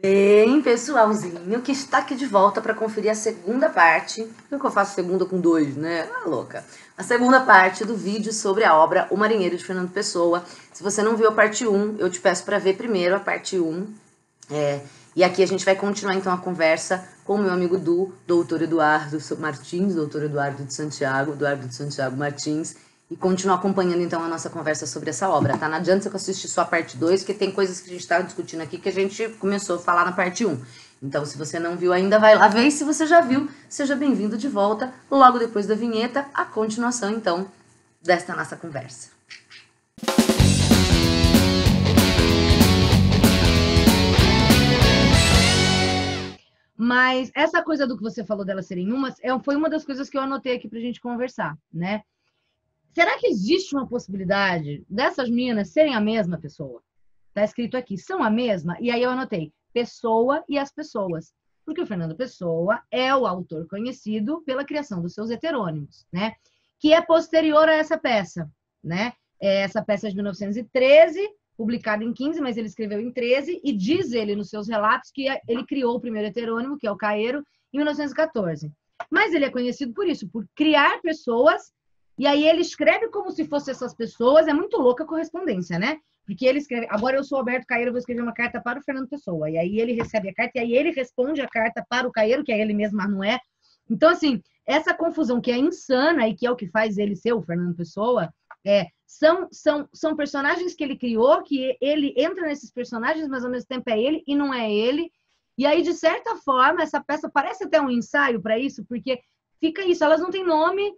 Bem, pessoalzinho que está aqui de volta para conferir a segunda parte. Por que eu faço segunda com dois, né? Ah, louca. A segunda parte do vídeo sobre a obra O Marinheiro de Fernando Pessoa. Se você não viu a parte 1, eu te peço para ver primeiro a parte 1. E aqui a gente vai continuar então a conversa com o meu amigo doutor Eduardo Martins, doutor Eduardo de Santiago Martins, e continuar acompanhando então a nossa conversa sobre essa obra, tá? Não adianta você assistir só a parte 2, porque tem coisas que a gente tá discutindo aqui que a gente começou a falar na parte 1. Então, se você não viu ainda, vai lá ver, e se você já viu, seja bem-vindo de volta, logo depois da vinheta, a continuação então desta nossa conversa. Mas essa coisa do que você falou delas serem umas, foi uma das coisas que eu anotei aqui pra gente conversar, né? Será que existe uma possibilidade dessas meninas serem a mesma pessoa? Tá escrito aqui, são a mesma? E aí eu anotei, Pessoa e as Pessoas. Porque o Fernando Pessoa é o autor conhecido pela criação dos seus heterônimos, né? Que é posterior a essa peça, né? Essa peça é de 1913, publicada em 15, mas ele escreveu em 13, e diz ele nos seus relatos que ele criou o primeiro heterônimo, que é o Caeiro, em 1914. Mas ele é conhecido por isso, por criar pessoas. E aí ele escreve como se fossem essas pessoas, é muito louca a correspondência, né? Porque ele escreve, agora eu sou Alberto Caeiro, eu vou escrever uma carta para o Fernando Pessoa. E aí ele recebe a carta, e aí ele responde a carta para o Caeiro, que é ele mesmo, mas não é. Então, assim, essa confusão que é insana e que é o que faz ele ser o Fernando Pessoa, são personagens que ele criou, que ele entra nesses personagens, mas ao mesmo tempo é ele e não é ele. E aí, de certa forma, essa peça parece até um ensaio para isso, porque fica isso, elas não têm nome.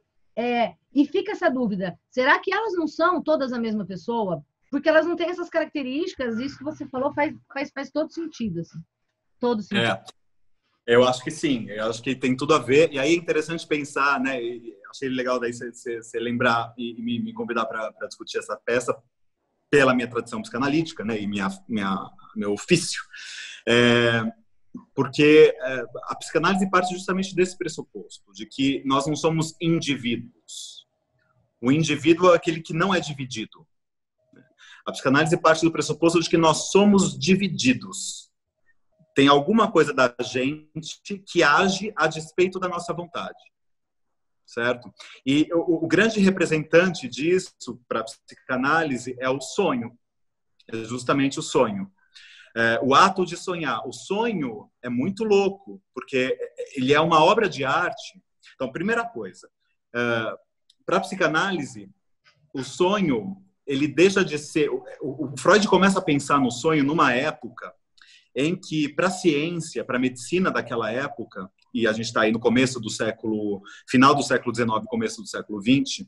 E fica essa dúvida, será que elas não são todas a mesma pessoa? Porque elas não têm essas características, isso que você falou faz todo sentido, assim. Todo sentido. Eu acho que sim, eu acho que tem tudo a ver, e aí é interessante pensar, né, e achei legal daí você lembrar e me convidar para discutir essa peça pela minha tradição psicanalítica, né, e meu ofício. Porque a psicanálise parte justamente desse pressuposto, de que nós não somos indivíduos. O indivíduo é aquele que não é dividido. A psicanálise parte do pressuposto de que nós somos divididos. Tem alguma coisa da gente que age a despeito da nossa vontade. Certo? E o grande representante disso para a psicanálise é o sonho. É justamente o sonho. O ato de sonhar. O sonho é muito louco, porque ele é uma obra de arte. Então, primeira coisa, para a psicanálise, o sonho, ele deixa de ser... O Freud começa a pensar no sonho numa época em que, para a ciência, para a medicina daquela época, e a gente está aí no começo do final do século XIX, começo do século XX,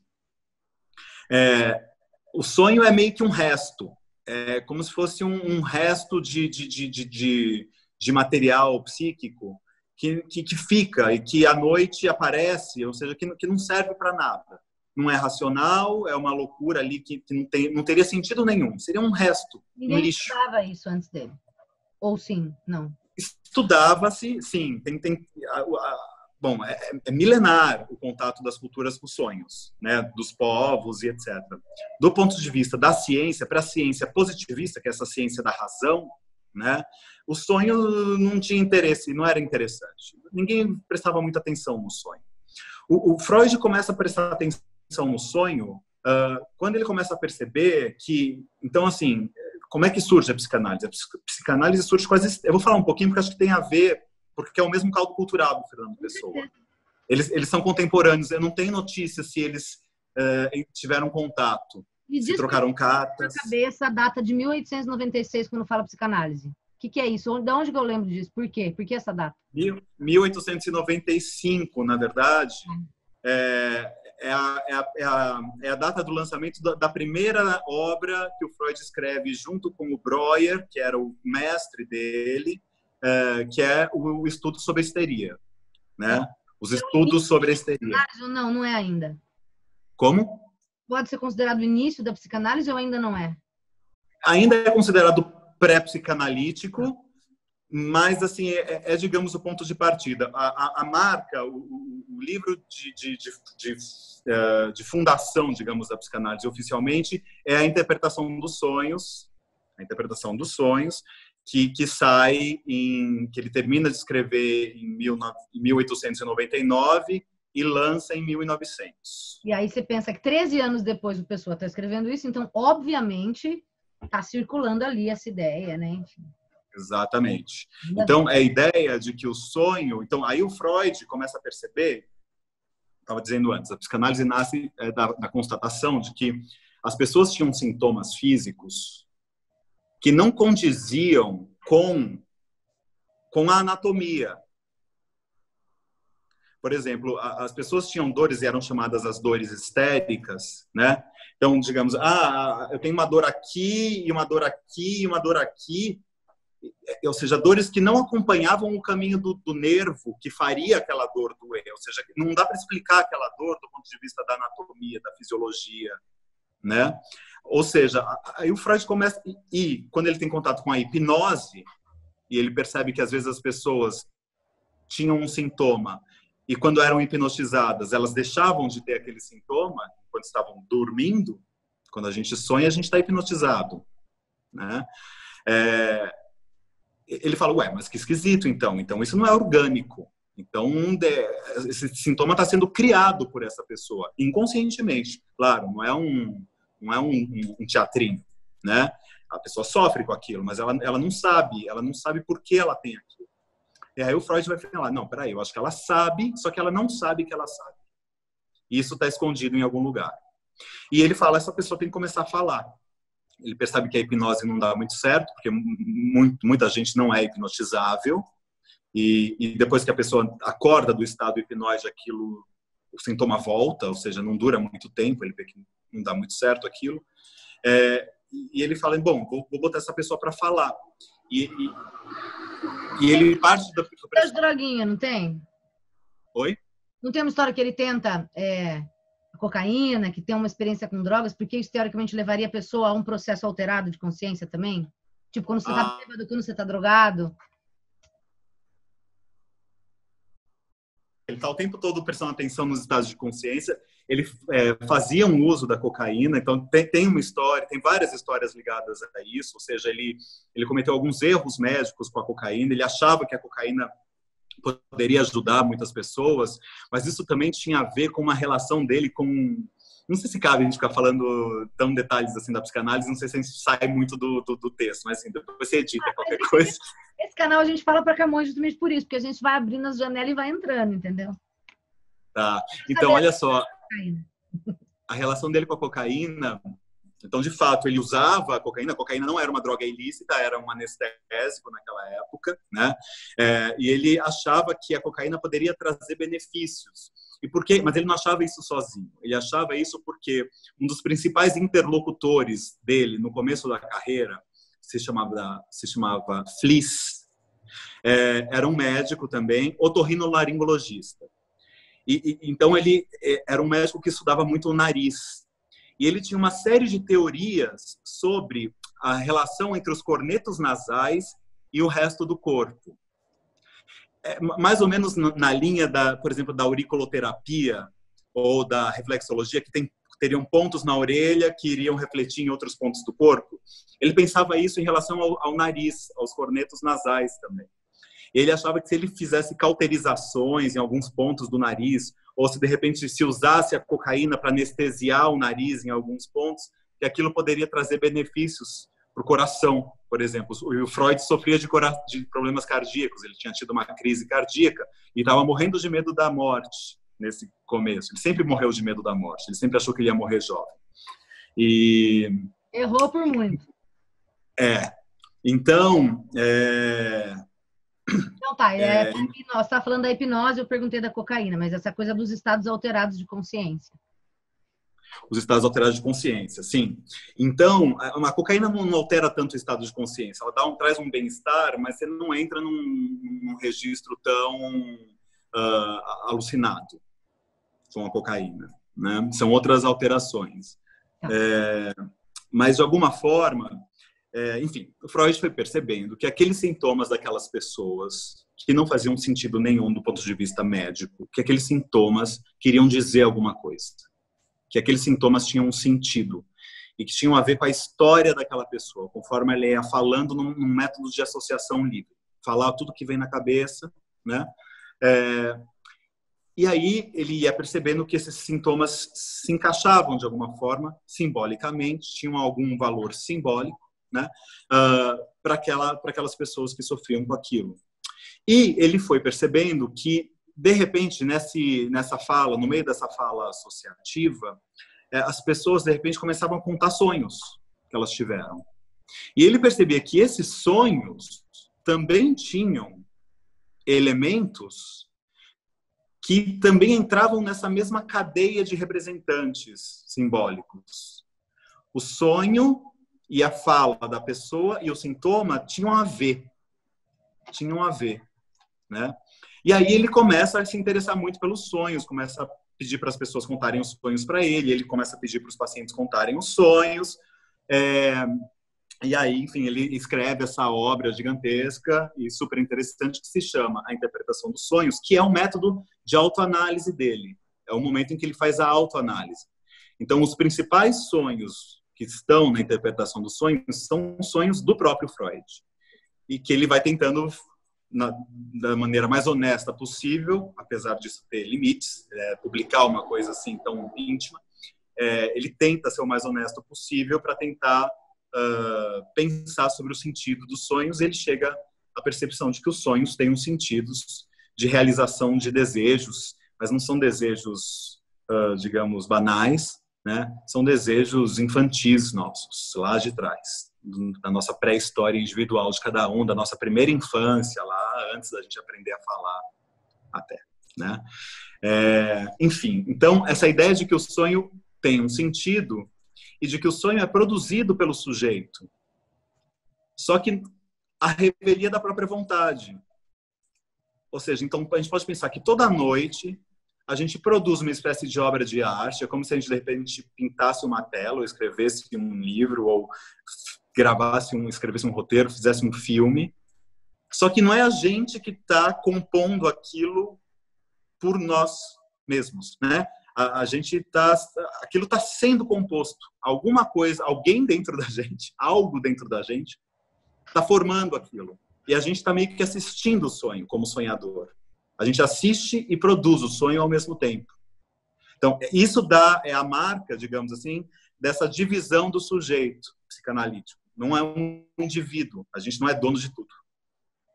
o sonho é meio que um resto. É como se fosse um resto de material psíquico que fica e que à noite aparece, ou seja, que não serve para nada. Não é racional, é uma loucura ali que não teria sentido nenhum. Seria um resto, Ninguém um lixo. estudava isso antes dele. Ou sim, não? Estudava-se, sim. Bom, é milenar o contato das culturas com os sonhos, né, dos povos e etc. Do ponto de vista da ciência, para a ciência positivista, que é essa ciência da razão, né, o sonho não tinha interesse, não era interessante. Ninguém prestava muita atenção no sonho. O Freud começa a prestar atenção no sonho quando ele começa a perceber que, então, assim, como é que surge a psicanálise? A psicanálise surge quase... Eu vou falar um pouquinho porque acho que tem a ver, porque é o mesmo caldo cultural do Fernando Pessoa. Eles são contemporâneos. Eu não tenho notícia se eles tiveram contato, se trocaram cartas. Na cabeça a data de 1896 quando fala psicanálise. O que é isso? De onde que eu lembro disso? Por quê? Por que essa data? 1895, na verdade, é a data do lançamento da primeira obra que o Freud escreve junto com o Breuer, que era o mestre dele, que é o estudo sobre a histeria, né? Os estudos sobre a histeria. Não, não é ainda. Como? Pode ser considerado o início da psicanálise ou ainda não é? Ainda é considerado pré-psicanalítico, mas assim digamos o ponto de partida. A marca, o livro de fundação, digamos, da psicanálise oficialmente é a interpretação dos sonhos, que sai que ele termina de escrever em 1899 e lança em 1900. E aí você pensa que 13 anos depois o Pessoa está escrevendo isso, então, obviamente, está circulando ali essa ideia, né? Enfim. Exatamente. Então, é a ideia de que o sonho... Então, aí o Freud começa a perceber, estava dizendo antes, a psicanálise nasce da constatação de que as pessoas tinham sintomas físicos que não condiziam com a anatomia. Por exemplo, as pessoas tinham dores e eram chamadas as dores histéricas, né? Então, digamos, eu tenho uma dor aqui, e uma dor aqui, e uma dor aqui. Ou seja, dores que não acompanhavam o caminho do nervo que faria aquela dor doer. Ou seja, não dá para explicar aquela dor do ponto de vista da anatomia, da fisiologia, né? Ou seja, aí o Freud começa... E quando ele tem contato com a hipnose, e ele percebe que às vezes as pessoas tinham um sintoma e quando eram hipnotizadas, elas deixavam de ter aquele sintoma quando estavam dormindo. Quando a gente sonha, a gente está hipnotizado, né? Ele fala, ué, mas que esquisito, então isso não é orgânico. Então, esse sintoma está sendo criado por essa pessoa, inconscientemente. Claro, não é um teatrinho, né? A pessoa sofre com aquilo, mas ela não sabe por que ela tem aquilo. E aí o Freud vai falar, não, peraí, eu acho que ela sabe, só que ela não sabe que ela sabe. Isso está escondido em algum lugar. E ele fala, essa pessoa tem que começar a falar. Ele percebe que a hipnose não dá muito certo, porque muita gente não é hipnotizável. E depois que a pessoa acorda do estado hipnóide, o sintoma volta, ou seja, não dura muito tempo, ele vê que não dá muito certo aquilo. E ele fala, bom, vou botar essa pessoa para falar. E ele parte da... As droguinhas, não tem? Oi? Não tem uma história que ele tenta a cocaína, que tem uma experiência com drogas, porque isso teoricamente levaria a pessoa a um processo alterado de consciência também? Tipo, quando você tá bêbado, quando você tá drogado? Ele está o tempo todo prestando atenção nos estados de consciência. Ele fazia um uso da cocaína, então tem uma história, tem várias histórias ligadas a isso. Ou seja, ele cometeu alguns erros médicos com a cocaína. Ele achava que a cocaína poderia ajudar muitas pessoas, mas isso também tinha a ver com uma relação dele com... Não sei se cabe a gente ficar falando tão detalhes assim da psicanálise, não sei se a gente sai muito do texto, mas assim, depois você edita qualquer coisa. Esse canal a gente fala para Camões justamente por isso, porque a gente vai abrindo as janelas e vai entrando, entendeu? Tá. Então, olha só, a relação dele com a cocaína... Então, de fato, ele usava a cocaína não era uma droga ilícita, era um anestésico naquela época, né? E ele achava que a cocaína poderia trazer benefícios. E por quê? Mas ele não achava isso sozinho. Ele achava isso porque um dos principais interlocutores dele no começo da carreira se chamava Fliess, era um médico também, otorrinolaringologista. Então, ele era um médico que estudava muito o nariz. E ele tinha uma série de teorias sobre a relação entre os cornetos nasais e o resto do corpo. Mais ou menos na linha, por exemplo, da auriculoterapia ou da reflexologia, que teriam pontos na orelha que iriam refletir em outros pontos do corpo. Ele pensava isso em relação ao nariz, aos cornetos nasais também. Ele achava que se ele fizesse cauterizações em alguns pontos do nariz, ou se de repente se usasse a cocaína para anestesiar o nariz em alguns pontos, que aquilo poderia trazer benefícios para o coração, por exemplo. O Freud sofria de problemas cardíacos, ele tinha tido uma crise cardíaca e estava morrendo de medo da morte nesse começo. Ele sempre morreu de medo da morte, ele sempre achou que ele ia morrer jovem. Errou por muito. Então... Então tá, você está falando da hipnose, eu perguntei da cocaína, mas essa coisa dos estados alterados de consciência. Os estados alterados de consciência, sim. Então, a cocaína não altera tanto o estado de consciência, ela traz um bem-estar, mas você não entra num registro tão alucinado com a cocaína, né? São outras alterações. Tá. Mas, de alguma forma... enfim, o Freud foi percebendo que aqueles sintomas daquelas pessoas que não faziam sentido nenhum do ponto de vista médico, que aqueles sintomas queriam dizer alguma coisa, que aqueles sintomas tinham um sentido. e que tinham a ver com a história daquela pessoa, conforme ela ia falando num método de associação livre. Falar tudo que vem na cabeça, né? E aí ele ia percebendo que esses sintomas se encaixavam de alguma forma, simbolicamente, tinham algum valor simbólico, né? Para aquelas pessoas que sofriam com aquilo. E ele foi percebendo que, de repente, nessa fala, no meio dessa fala associativa, as pessoas, de repente, começavam a contar sonhos que elas tiveram. E ele percebia que esses sonhos também tinham elementos que também entravam nessa mesma cadeia de representantes simbólicos. O sonho e a fala da pessoa e o sintoma tinham a ver, né? E aí ele começa a se interessar muito pelos sonhos, começa a pedir para as pessoas contarem os sonhos para ele começa a pedir para os pacientes contarem os sonhos, e aí, enfim, ele escreve essa obra gigantesca e super interessante que se chama A Interpretação dos Sonhos, que é um método de autoanálise dele. É o momento em que ele faz a autoanálise. Então, os principais sonhos que estão na interpretação dos sonhos são sonhos do próprio Freud. E que ele vai tentando, da maneira mais honesta possível, apesar disso ter limites, publicar uma coisa assim tão íntima, ele tenta ser o mais honesto possível para tentar pensar sobre o sentido dos sonhos. Ele chega à percepção de que os sonhos têm um sentido de realização de desejos, mas não são desejos, digamos, banais, né? São desejos infantis nossos, lá de trás, da nossa pré-história individual de cada um, da nossa primeira infância, lá antes da gente aprender a falar até, né? Enfim, então, essa ideia de que o sonho tem um sentido e de que o sonho é produzido pelo sujeito. Só que a revelia da própria vontade. Ou seja, então a gente pode pensar que toda noite a gente produz uma espécie de obra de arte, é como se a gente de repente pintasse uma tela, ou escrevesse um livro, ou escrevesse um roteiro, fizesse um filme. Só que não é a gente que está compondo aquilo por nós mesmos, né? Aquilo está sendo composto. Alguma coisa, alguém dentro da gente, algo dentro da gente, está formando aquilo. E a gente está meio que assistindo o sonho, como sonhador. A gente assiste e produz o sonho ao mesmo tempo. Então, isso é a marca, digamos assim, dessa divisão do sujeito psicanalítico. Não é um indivíduo. A gente não é dono de tudo.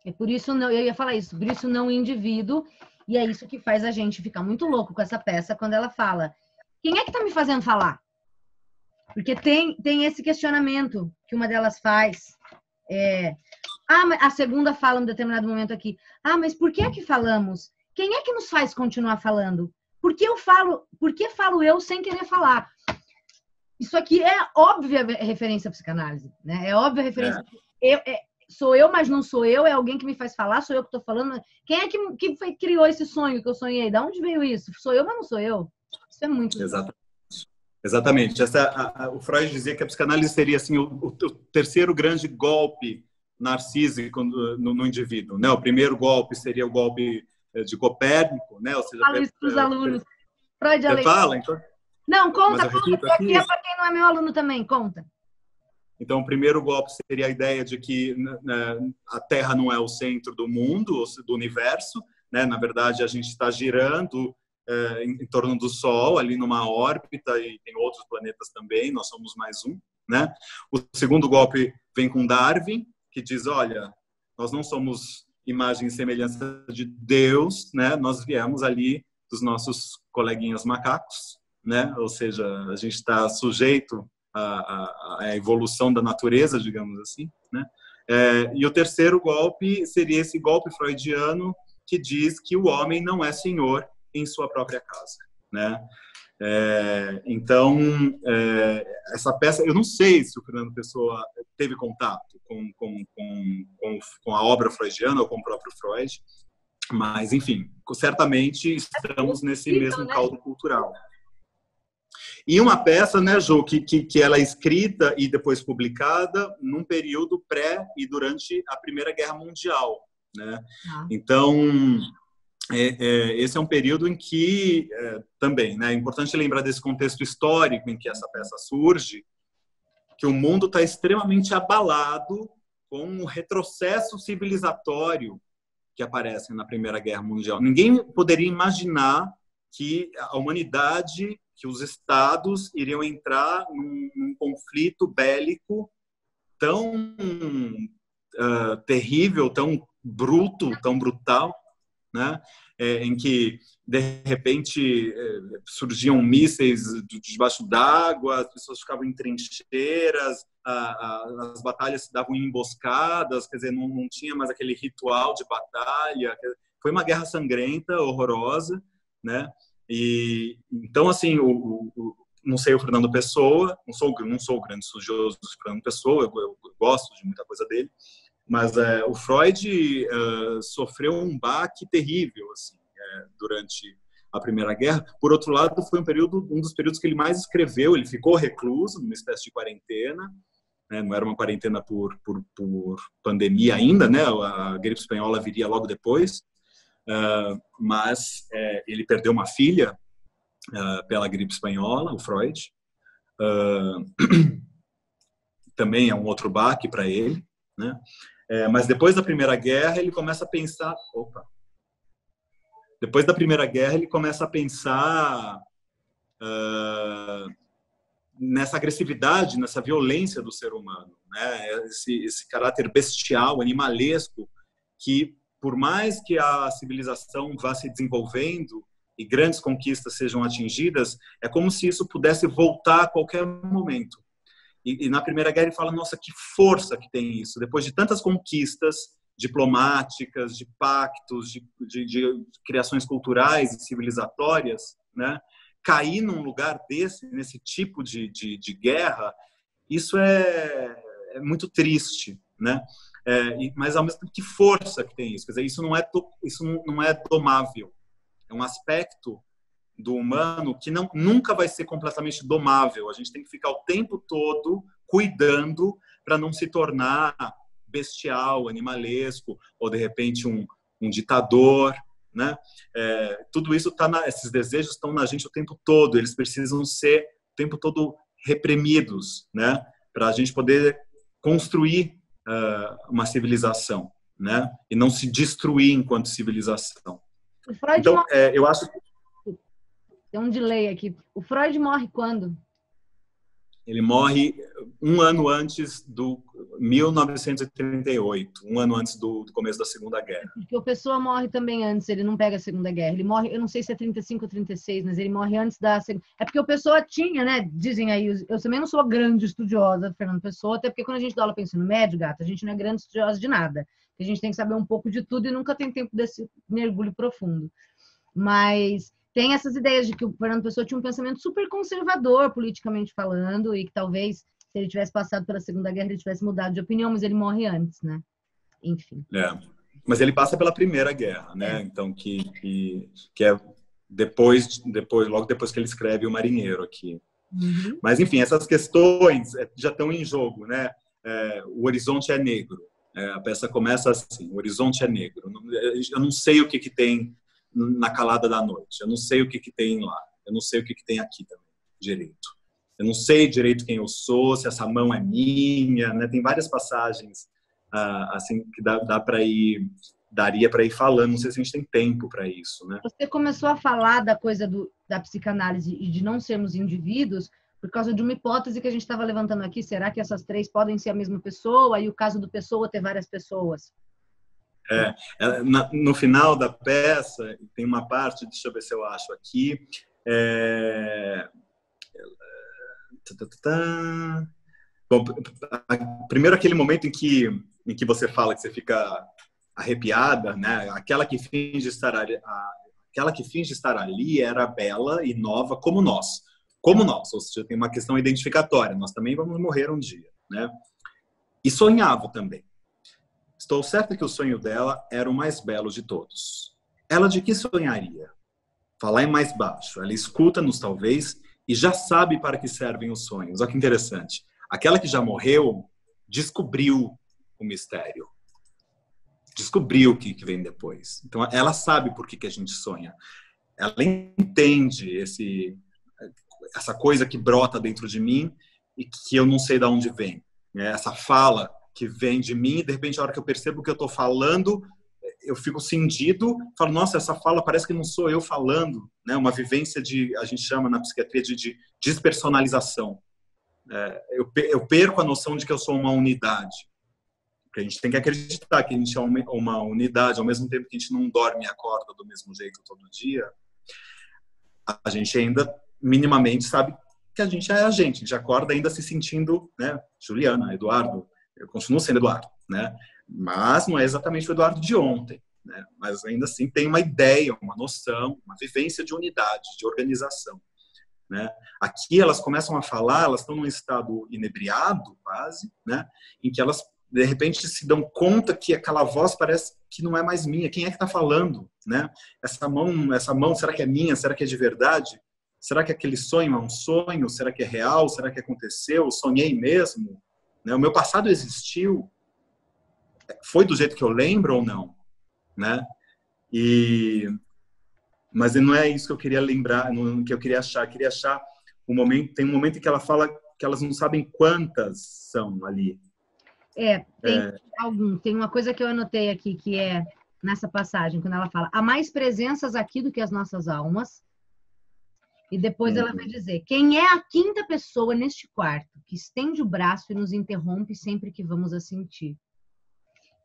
É por isso, eu ia falar isso, por isso não indivíduo. E é isso que faz a gente ficar muito louco com essa peça quando ela fala: quem é que está me fazendo falar? Porque tem esse questionamento que uma delas faz. A segunda fala em determinado momento aqui: mas por que é que falamos? Quem é que nos faz continuar falando? Por que falo eu sem querer falar? Isso aqui é óbvia referência à psicanálise, né? É óbvia referência. Sou eu, mas não sou eu, é alguém que me faz falar, sou eu que estou falando. Quem é que criou esse sonho que eu sonhei? Da onde veio isso? Sou eu, mas não sou eu. Isso é muito... Exatamente. O Freud dizia que a psicanálise seria assim, o terceiro grande golpe narcísico no indivíduo, né? O primeiro golpe seria o golpe de Copérnico, né? Ou seja, falo isso para os alunos. Freud você fala, então? Não, conta, aqui é para quem não é meu aluno também, conta. Então, o primeiro golpe seria a ideia de que a Terra não é o centro do mundo, do universo, né? Na verdade, a gente está girando em torno do Sol, ali numa órbita, e tem outros planetas também, nós somos mais um, né? O segundo golpe vem com Darwin, que diz: olha, nós não somos imagem e semelhança de Deus, né? Nós viemos ali dos nossos coleguinhas macacos, né? Ou seja, a gente está sujeito à evolução da natureza, digamos assim, né? E o terceiro golpe seria esse golpe freudiano que diz que o homem não é senhor em sua própria casa, né? Então, essa peça, eu não sei se o Fernando Pessoa teve contato com a obra freudiana ou com o próprio Freud, mas, enfim, certamente estamos nesse mesmo caldo cultural. E uma peça, né, Ju, que ela é escrita e depois publicada num período pré e durante a Primeira Guerra Mundial, né? Então, esse é um período em que também, né, é importante lembrar desse contexto histórico em que essa peça surge, que o mundo está extremamente abalado com um retrocesso civilizatório que aparece na Primeira Guerra Mundial. Ninguém poderia imaginar que a humanidade, que os estados iriam entrar num conflito bélico tão terrível, tão bruto, tão brutal, né? Em que, de repente, surgiam mísseis debaixo d'água, as pessoas ficavam em trincheiras, as batalhas se davam em emboscadas, quer dizer, não tinha mais aquele ritual de batalha. Foi uma guerra sangrenta, horrorosa, né? E então, assim, não sei o Fernando Pessoa, não sou grande estudioso do Fernando Pessoa, eu gosto de muita coisa dele, mas o Freud sofreu um baque terrível assim, durante a Primeira Guerra. Por outro lado, foi um dos períodos que ele mais escreveu. Ele ficou recluso, numa espécie de quarentena, né? Não era uma quarentena por pandemia ainda, né? A gripe espanhola viria logo depois, mas ele perdeu uma filha pela gripe espanhola, o Freud. Também é um outro baque para ele, né? Mas depois da Primeira Guerra ele começa a pensar, depois da Primeira Guerra ele começa a pensar nessa agressividade, nessa violência do ser humano, né? Esse caráter bestial, animalesco, que por mais que a civilização vá se desenvolvendo e grandes conquistas sejam atingidas, é como se isso pudesse voltar a qualquer momento. E na Primeira Guerra ele fala, nossa, que força que tem isso. Depois de tantas conquistas diplomáticas, de pactos, de criações culturais e civilizatórias, né? Cair num lugar nesse tipo de guerra, isso é muito triste, né? Mas ao mesmo tempo, que força que tem isso. Quer dizer, isso não é domável. É um aspecto do humano que nunca vai ser completamente domável. A gente tem que ficar o tempo todo cuidando para não se tornar bestial, animalesco, ou de repente um ditador, né? Tudo isso esses desejos estão na gente o tempo todo. Eles precisam ser o tempo todo reprimidos, né? Para a gente poder construir uma civilização, né? E não se destruir enquanto civilização. Então, eu acho que tem um delay aqui. O Freud morre quando? Ele morre um ano antes do 1938, um ano antes do começo da Segunda Guerra. Porque o Pessoa morre também antes, ele não pega a Segunda Guerra. Ele morre, eu não sei se é 35 ou 36, mas ele morre antes da Segunda. É porque o Pessoa tinha, né? Dizem aí, eu também não sou grande estudiosa do Fernando Pessoa, até porque quando a gente dá aula para ensino médio, gata, a gente não é grande estudiosa de nada. A gente tem que saber um pouco de tudo e nunca tem tempo desse mergulho profundo. Mas tem essas ideias de que o Fernando Pessoa tinha um pensamento super conservador, politicamente falando, e que talvez, se ele tivesse passado pela Segunda Guerra, ele tivesse mudado de opinião, mas ele morre antes, né? Enfim. Mas ele passa pela Primeira Guerra, né? Então, que é logo depois que ele escreve O Marinheiro aqui. Uhum. Mas, enfim, essas questões já estão em jogo, né? O horizonte é negro. A peça começa assim, o horizonte é negro. Eu não sei o que tem na calada da noite. Eu não sei o que tem lá. Eu não sei o que tem aqui também, direito. Eu não sei direito quem eu sou, se essa mão é minha, né? Tem várias passagens assim que daria para ir falando. Não sei se a gente tem tempo para isso, né? Você começou a falar da coisa da psicanálise e de não sermos indivíduos por causa de uma hipótese que a gente estava levantando aqui. Será que essas três podem ser a mesma pessoa? E o caso do Pessoa ter várias pessoas? No final da peça tem uma parte, deixa eu ver se eu acho aqui, Bom, primeiro aquele momento em que você fala que você fica arrepiada, né? Aquela que finge estar ali era bela e nova como nós, ou seja, tem uma questão identificatória, nós também vamos morrer um dia, né? E sonhava também. Estou certa que o sonho dela era o mais belo de todos. Ela de que sonharia? Falar em mais baixo. Ela escuta-nos, talvez, e já sabe para que servem os sonhos. Olha que interessante. Aquela que já morreu descobriu o mistério. Descobriu o que vem depois. Então, ela sabe por que a gente sonha. Ela entende essa coisa que brota dentro de mim e que eu não sei de onde vem, né? Essa fala que vem de mim, de repente, a hora que eu percebo que eu estou falando, eu fico cindido, falo, nossa, essa fala parece que não sou eu falando, né? Uma vivência a gente chama na psiquiatria de despersonalização. Eu perco a noção de que eu sou uma unidade. Porque a gente tem que acreditar que a gente é uma unidade, ao mesmo tempo que a gente não dorme e acorda do mesmo jeito todo dia, a gente ainda minimamente sabe que a gente acorda ainda se sentindo, né, Juliana, Eduardo, eu continuo sendo Eduardo, né, mas não é exatamente o Eduardo de ontem, né, mas ainda assim tem uma ideia, uma noção, uma vivência de unidade, de organização, né. Aqui elas começam a falar, elas estão num estado inebriado quase, né, em que elas de repente se dão conta que aquela voz parece que não é mais minha. Quem é que está falando, né? Essa mão, será que é minha? Será que é de verdade? Será que aquele sonho é um sonho? Será que é real? Será que aconteceu? Sonhei mesmo? Né? O meu passado existiu? Foi do jeito que eu lembro ou não? Né? Mas não é isso que eu queria lembrar, que eu queria achar. Eu queria achar tem um momento em que ela fala que elas não sabem quantas são ali. Tem uma coisa que eu anotei aqui, que é nessa passagem, quando ela fala, há mais presenças aqui do que as nossas almas, e depois ela vai dizer, quem é a quinta pessoa neste quarto, que estende o braço e nos interrompe sempre que vamos a sentir?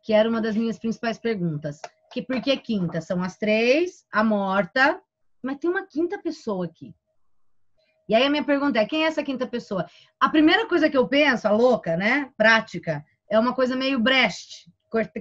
Que era uma das minhas principais perguntas. Por que quinta? São as 3, a morta, mas tem uma quinta pessoa aqui. E aí a minha pergunta é, quem é essa quinta pessoa? A primeira coisa que eu penso, a louca, né, prática, é uma coisa meio Brecht,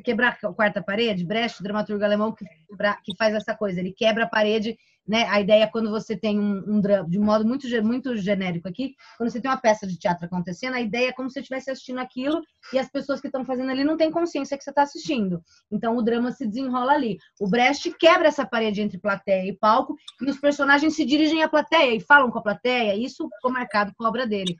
quebrar a quarta parede. Brecht, dramaturgo alemão, que faz essa coisa. Ele quebra a parede, né? A ideia é quando você tem um drama, de um modo muito genérico aqui, quando você tem uma peça de teatro acontecendo, a ideia é como se você estivesse assistindo aquilo e as pessoas que estão fazendo ali não têm consciência que você está assistindo. Então, o drama se desenrola ali. O Brecht quebra essa parede entre plateia e palco e os personagens se dirigem à plateia e falam com a plateia. Isso ficou marcado com a obra dele.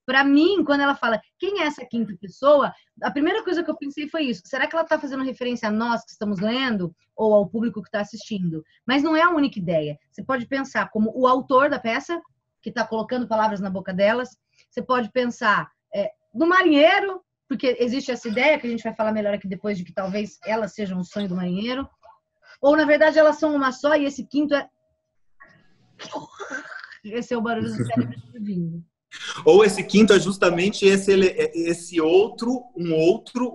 Para mim, quando ela fala quem é essa quinta pessoa, a primeira coisa que eu pensei foi isso. Será que ela está fazendo referência a nós que estamos lendo ou ao público que está assistindo? Mas não é a única ideia. Você pode pensar como o autor da peça, que está colocando palavras na boca delas. Você pode pensar no marinheiro, porque existe essa ideia, que a gente vai falar melhor aqui depois, de que talvez elas sejam um sonho do marinheiro. Ou, na verdade, elas são uma só e esse quinto é... Esse é o barulho do cérebro vindo. Ou esse quinto é justamente esse outro, um outro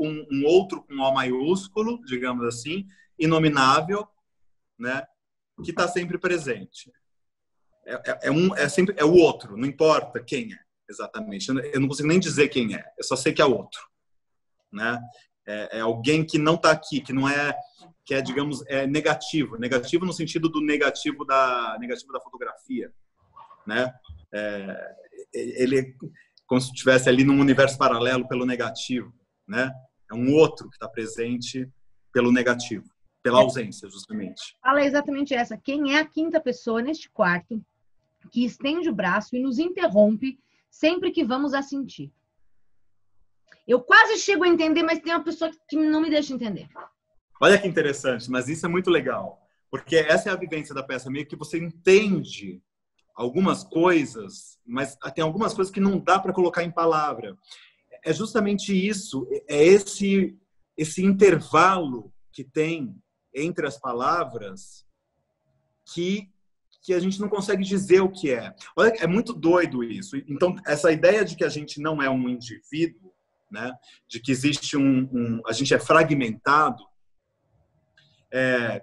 com O maiúsculo, digamos assim, inominável, né, que está sempre presente. É o outro, não importa quem é exatamente. Eu não consigo nem dizer quem é, eu só sei que é outro, né? É alguém que não está aqui, que não é, que é, digamos, negativo no sentido do negativo da fotografia, né? Ele é como se estivesse ali num universo paralelo pelo negativo, né? É um outro que está presente pelo negativo, pela ausência, justamente. Fala exatamente essa. Quem é a quinta pessoa neste quarto que estende o braço e nos interrompe sempre que vamos a sentir? Eu quase chego a entender, mas tem uma pessoa que não me deixa entender. Olha que interessante, mas isso é muito legal, porque essa é a vivência da peça, meio que você entende algumas coisas, mas tem algumas coisas que não dá para colocar em palavra. É justamente isso, esse intervalo que tem entre as palavras que a gente não consegue dizer o que é. Olha, é muito doido isso. Então, essa ideia de que a gente não é um indivíduo, né? De que existe a gente é fragmentado,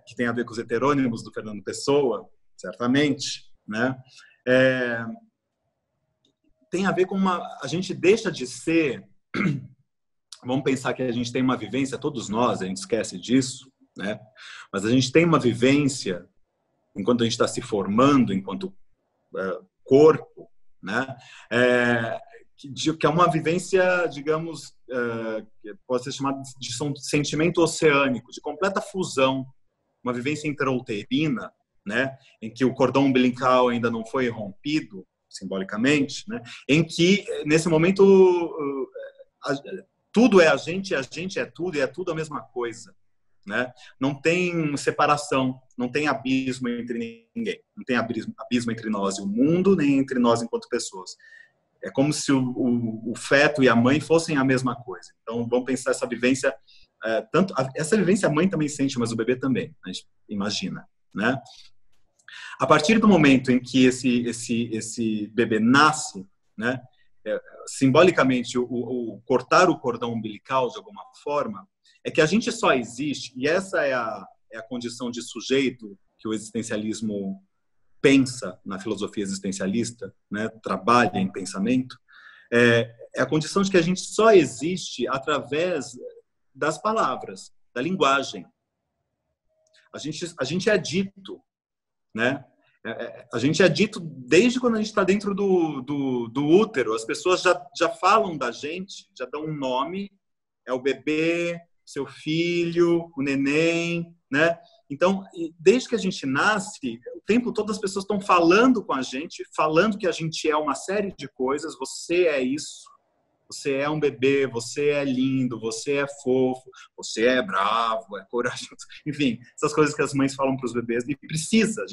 que tem a ver com os heterônimos do Fernando Pessoa, certamente, né? Tem a ver com a gente deixa de ser, vamos pensar que a gente tem uma vivência, todos nós, a gente esquece disso, né? Mas a gente tem uma vivência enquanto a gente está se formando, enquanto corpo, né? Que é uma vivência, digamos, que pode ser chamada de sentimento oceânico, de completa fusão, uma vivência intrauterina, né, em que o cordão umbilical ainda não foi rompido, simbolicamente, né, em que, nesse momento, tudo é a gente é tudo, e é tudo a mesma coisa. Né? Não tem separação, não tem abismo entre ninguém, não tem abismo entre nós e o mundo, nem entre nós enquanto pessoas. é como se o feto e a mãe fossem a mesma coisa. Então, vamos pensar essa vivência, essa vivência a mãe também sente, mas o bebê também, a gente imagina, né? A partir do momento em que esse bebê nasce, né, simbolicamente, cortar o cordão umbilical de alguma forma, é que a gente só existe, e essa é a condição de sujeito que o existencialismo pensa na filosofia existencialista, né, trabalha em pensamento, é a condição de que a gente só existe através das palavras, da linguagem. A gente é dito, né? A gente é dito desde quando a gente está dentro do útero. As pessoas já falam da gente, já dão um nome, é o bebê, seu filho, o neném, né? Então, desde que a gente nasce, o tempo todo as pessoas estão falando com a gente, falando que a gente é uma série de coisas. Você é isso, você é um bebê, você é lindo, você é fofo, você é bravo, é corajoso. Enfim, essas coisas que as mães falam para os bebês. E precisa,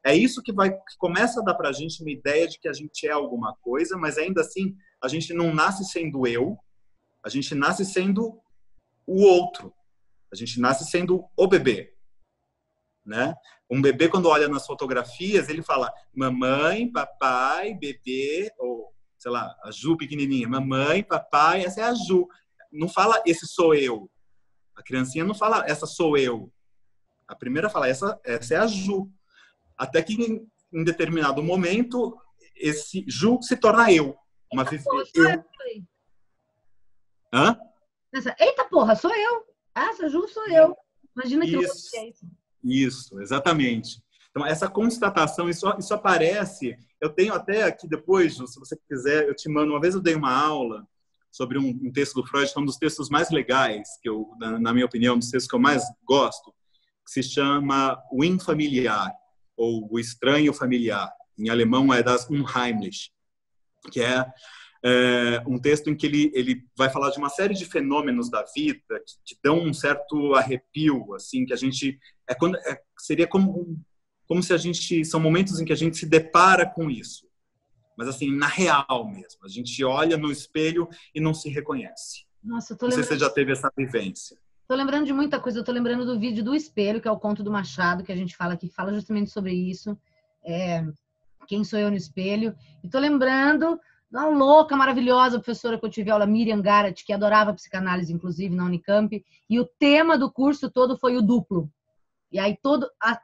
é isso que começa a dar para a gente uma ideia de que a gente é alguma coisa, mas ainda assim, a gente não nasce sendo eu, a gente nasce sendo o outro. A gente nasce sendo o bebê. Né? Um bebê, quando olha nas fotografias, ele fala mamãe, papai, bebê, ou, sei lá, a Ju pequenininha, mamãe, papai, essa é a Ju. Não fala esse sou eu. A criancinha não fala essa sou eu. A primeira fala essa é a Ju. Até que em determinado momento, esse Ju se torna eu. Uma eu. Hã? Eita porra, sou eu. Essa Ju sou eu. Imagina que louco que é isso. Isso, exatamente. Então, essa constatação, isso aparece... Eu tenho até aqui depois, se você quiser, eu te mando. Uma vez eu dei uma aula sobre um texto do Freud, que é um dos textos mais legais, que eu, na minha opinião, um dos textos que eu mais gosto, que se chama O Infamiliar, ou O Estranho Familiar. Em alemão é das Unheimlich, que é um texto em que ele vai falar de uma série de fenômenos da vida que dão um certo arrepio, assim, que a gente... seria como se a gente... São momentos em que a gente se depara com isso. Mas, assim, na real mesmo. A gente olha no espelho e não se reconhece. Nossa, não sei se você já teve essa vivência. Tô lembrando de muita coisa. Eu tô lembrando do vídeo do espelho, que é o conto do Machado, que a gente fala, que fala justamente sobre isso. Quem sou eu no espelho. E tô lembrando da louca, maravilhosa professora que eu tive aula, Miriam Garat, que adorava psicanálise, inclusive, na Unicamp. E o tema do curso todo foi o duplo. E aí,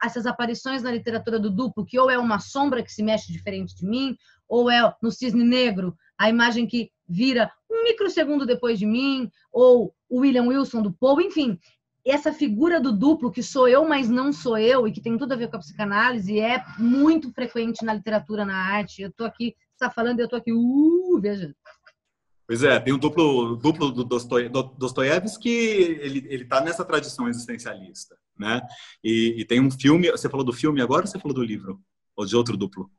essas aparições na literatura do duplo, que ou é uma sombra que se mexe diferente de mim, ou é no Cisne Negro, a imagem que vira um microsegundo depois de mim, ou o William Wilson do Poe, enfim. Essa figura do duplo, que sou eu, mas não sou eu, e que tem tudo a ver com a psicanálise, é muito frequente na literatura, na arte. Eu tô aqui, você está falando, eu tô aqui, veja. Pois é, tem o duplo do Dostoiévski, ele tá nessa tradição existencialista, né? E tem um filme, você falou do filme agora ou você falou do livro? Ou de outro duplo?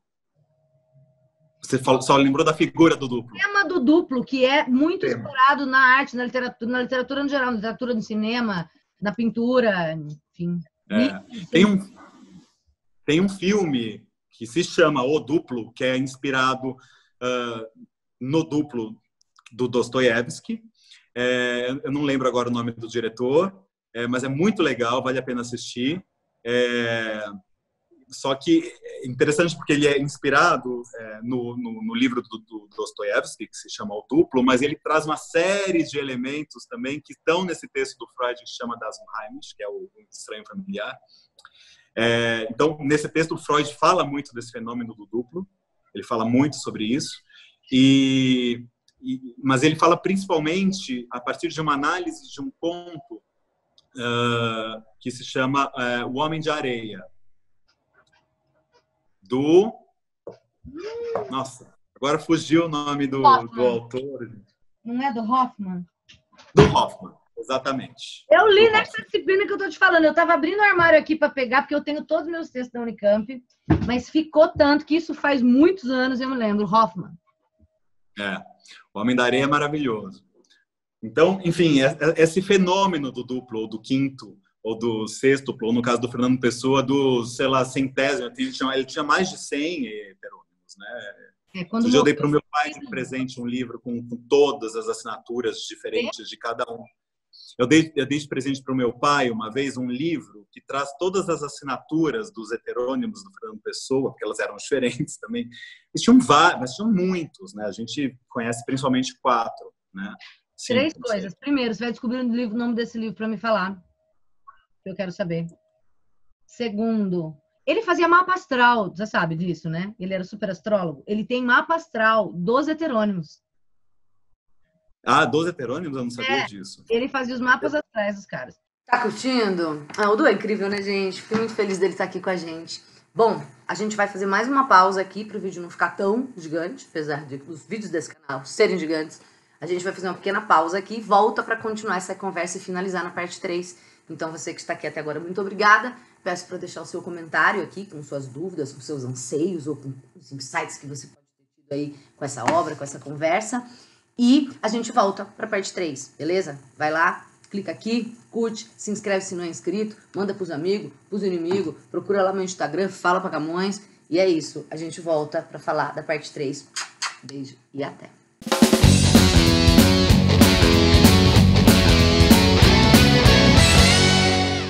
Você só lembrou da figura do duplo. O tema do duplo, que é muito explorado na arte, na literatura no geral, na literatura no cinema, na pintura, enfim. Tem um filme que se chama O Duplo, que é inspirado no duplo do Dostoiévski. Eu não lembro agora o nome do diretor, mas é muito legal, vale a pena assistir. Só que é interessante porque ele é inspirado no livro do Dostoiévski, que se chama O Duplo, mas ele traz uma série de elementos também que estão nesse texto do Freud que se chama Das Unheimlich, que é o Estranho Familiar. Então, nesse texto, o Freud fala muito desse fenômeno do duplo, ele fala muito sobre isso, mas ele fala principalmente a partir de uma análise de um conto que se chama O Homem de Areia, Nossa, agora fugiu o nome do autor. Não é do Hoffman? Do Hoffman, exatamente. Eu li nessa disciplina que eu tô te falando. Eu tava abrindo o armário aqui para pegar, porque eu tenho todos os meus textos da Unicamp, mas ficou tanto que isso faz muitos anos, eu me lembro. Hoffman. O Homem da Areia é maravilhoso. Então, enfim, esse fenômeno do duplo, ou do quinto, ou do sextuplo, ou no caso do Fernando Pessoa, do, sei lá, centésimo, ele tinha mais de 100 heterônimos, né? Quando Eu dei para o meu pai de presente um livro com todas as assinaturas diferentes de cada um. Eu dei de presente para o meu pai, uma vez, um livro que traz todas as assinaturas dos heterônimos do Fernando Pessoa, porque elas eram diferentes também. Existiam vários, mas tinham muitos, né? A gente conhece principalmente 4, né? 3 coisas. Primeiro, você vai descobrir o nome desse livro para me falar, que eu quero saber. Segundo, ele fazia mapa astral, você sabe disso, né? Ele era super astrólogo. Ele tem mapa astral dos heterônimos. Ah, 12 heterônimos? Eu não sabia disso. Ele fazia os mapas astrais dos caras. Tá curtindo? O Du é incrível, né, gente? Fiquei muito feliz dele estar aqui com a gente. Bom, a gente vai fazer mais uma pausa aqui para o vídeo não ficar tão gigante, apesar de os vídeos desse canal serem gigantes. A gente vai fazer uma pequena pausa aqui e volta para continuar essa conversa e finalizar na parte 3. Então, você que está aqui até agora, muito obrigada. Peço para deixar o seu comentário aqui com suas dúvidas, com seus anseios ou com os insights que você pode ter tido aí com essa obra, com essa conversa. E a gente volta para a parte 3, beleza? Vai lá, clica aqui, curte, se inscreve se não é inscrito, manda pros amigos, pros inimigos, procura lá meu Instagram, fala pra Camões. E é isso, a gente volta para falar da parte 3. Beijo e até!